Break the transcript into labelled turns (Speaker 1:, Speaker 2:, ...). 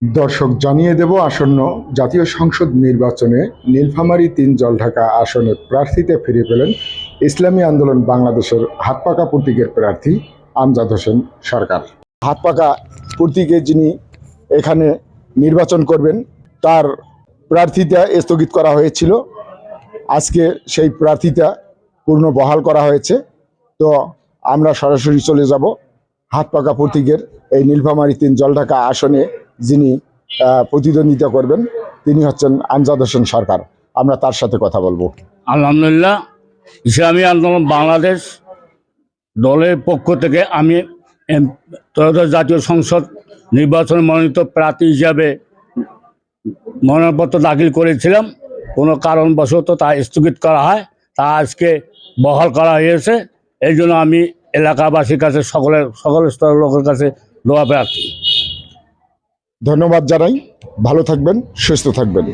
Speaker 1: দর্শক জানিয়ে দেব আসন্ন জাতীয় সংসদ নির্বাচনে নীলফামারী ৩ জলঢাকা আসনের প্রার্থীতে ফিরে পেলেন ইসলামী আন্দোলন বাংলাদেশের হাতপাকা প্রতীকের প্রার্থী আমজাদ হোসেন সরকার। হাতপাকা প্রতীকে যিনি এখানে নির্বাচন করবেন তার প্রার্থিতা স্থগিত করা হয়েছিল, আজকে সেই প্রার্থিতা পুনর্বহাল করা হয়েছে। তো আমরা সরাসরি চলে যাব হাতপাকা প্রতীকের এই নীলফামারী ৩ জলঢাকা আসনে যিনি প্রতিদ্বন্দ্বিতা করবেন তিনি হচ্ছেন আমজাদ হোসেন সরকার। আমরা তার সাথে কথা বলবো।
Speaker 2: আলহামদুলিল্লাহ, ইসলামী আন্দোলন বাংলাদেশ দলের পক্ষ থেকে আমি ত্রয়োদশ জাতীয় সংসদ নির্বাচনে মনোনীত প্রার্থী হিসাবে মনোনয়নপত্র দাখিল করেছিলাম। কোনো কারণবশত তা স্থগিত করা হয়, তা আজকে বহাল করা হয়েছে। এই জন্য আমি এলাকাবাসীর কাছে সকল স্তরের লোকের কাছে দোয়া প্রার্থী।
Speaker 1: ধন্যবাদ জানাই, ভালো থাকবেন, সুস্থ থাকবেন।